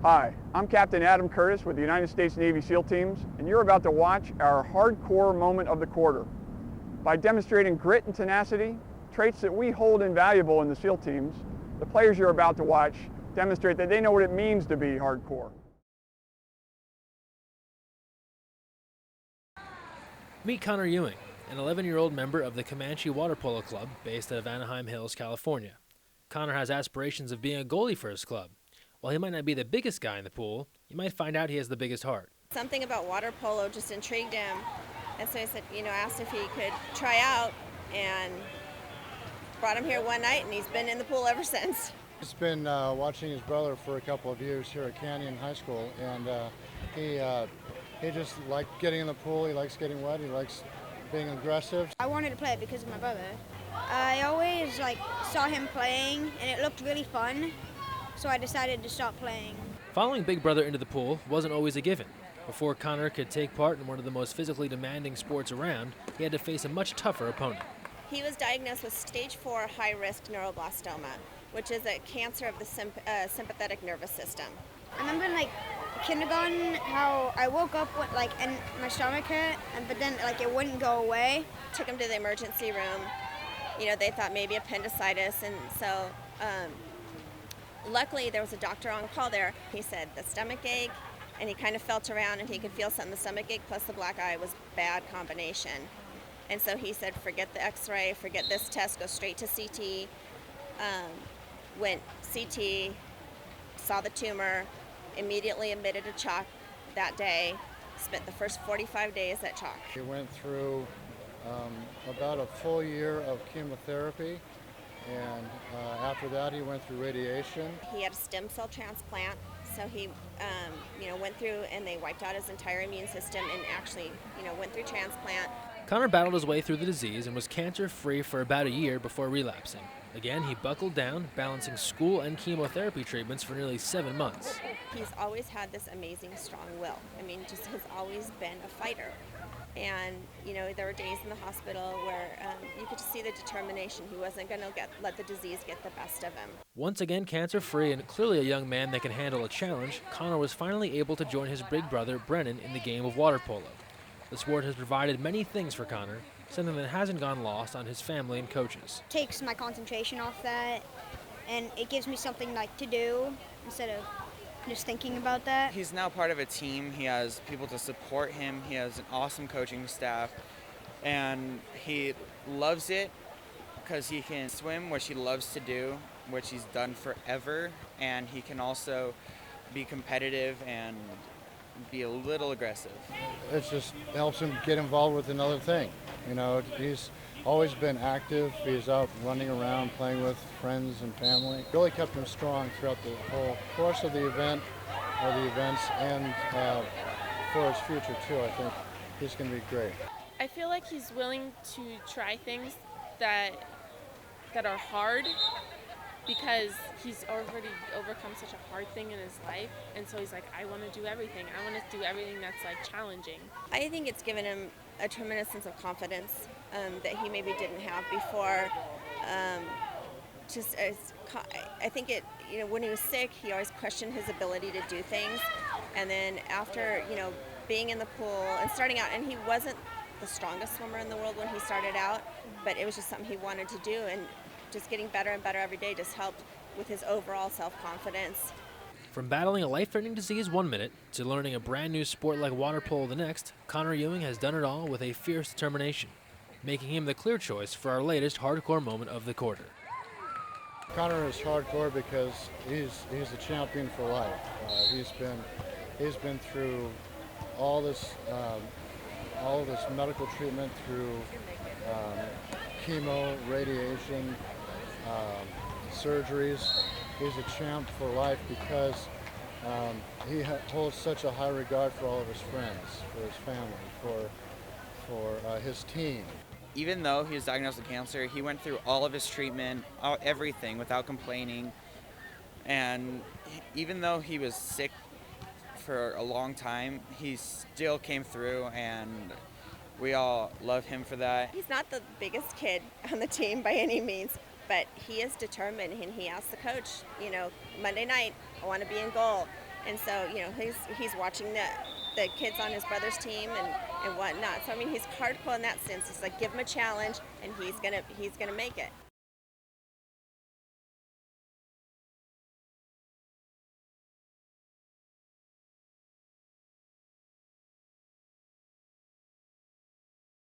Hi, I'm Captain Adam Curtis with the United States Navy SEAL Teams, and you're about to watch our hardcore moment of the quarter. By demonstrating grit and tenacity, traits that we hold invaluable in the SEAL Teams, the players you're about to watch demonstrate that they know what it means to be hardcore. Meet Connor Ewing, an 11-year-old member of the Comanche Water Polo Club based out of Anaheim Hills, California. Connor has aspirations of being a goalie for his club. While he might not be the biggest guy in the pool, you might find out he has the biggest heart. Something about water polo just intrigued him, and so I said, asked if he could try out, and brought him here one night, and he's been in the pool ever since. He's been watching his brother for a couple of years here at Canyon High School, and he just likes getting in the pool. He likes getting wet. He likes being aggressive. I wanted to play it because of my brother. I always saw him playing, and it looked really fun. So I decided to stop playing. Following Big Brother into the pool wasn't always a given. Before Connor could take part in one of the most physically demanding sports around, he had to face a much tougher opponent. He was diagnosed with stage 4 high-risk neuroblastoma, which is a cancer of the sympathetic nervous system. I remember in kindergarten how I woke up with and my stomach hurt, but then it wouldn't go away. Took him to the emergency room. They thought maybe appendicitis, and so luckily, there was a doctor on call there. He said the stomach ache, and he kind of felt around, and he could feel something. The stomach ache plus the black eye was bad combination. And so he said, forget the x-ray, forget this test, go straight to CT. Went CT, saw the tumor, immediately admitted to CHOC that day, spent the first 45 days at CHOC. He went through about a full year of chemotherapy. And after that, he went through radiation. He had a stem cell transplant, so he, went through and they wiped out his entire immune system and actually, went through transplant. Connor battled his way through the disease and was cancer-free for about a year before relapsing. Again, he buckled down, balancing school and chemotherapy treatments for nearly 7 months. He's always had this amazing, strong will. Just has always been a fighter. And, there were days in the hospital where you could just see the determination. He wasn't going to let the disease get the best of him. Once again cancer-free and clearly a young man that can handle a challenge, Connor was finally able to join his big brother, Brennan, in the game of water polo. The sport has provided many things for Connor, something that hasn't gone lost on his family and coaches. Takes my concentration off that, and it gives me something to do instead of just thinking about that. He's now part of a team. He has people to support him. He has an awesome coaching staff, and he loves it because he can swim, which he loves to do, which he's done forever, and he can also be competitive and be a little aggressive. It just helps him get involved with another thing. He's always been active. He's out running around, playing with friends and family. Really kept him strong throughout the whole course of the event, or the events, and for his future too. I think he's going to be great. I feel like he's willing to try things that are hard because he's already overcome such a hard thing in his life, and so he's like, I want to do everything. I want to do everything that's challenging. I think it's given him a tremendous sense of confidence that he maybe didn't have before. I think it, when he was sick, he always questioned his ability to do things. And then after, being in the pool and starting out, and he wasn't the strongest swimmer in the world when he started out, but it was just something he wanted to do, and just getting better and better every day just helped with his overall self-confidence. From battling a life-threatening disease one minute to learning a brand new sport like water polo the next, Connor Ewing has done it all with a fierce determination, making him the clear choice for our latest hardcore moment of the quarter. Connor is hardcore because he's a champion for life. He's been through all this medical treatment, through chemo, radiation, surgeries. He's a champ for life because he holds such a high regard for all of his friends, for his family, for his team. Even though he was diagnosed with cancer, he went through all of his treatment, everything, without complaining. And even though he was sick for a long time, he still came through, and we all love him for that. He's not the biggest kid on the team by any means, but he is determined, and he asked the coach, Monday night, I want to be in goal. And so, you know, he's watching the kids on his brother's team and whatnot. So I mean, he's hardcore in that sense. It's like give him a challenge, and he's gonna make it.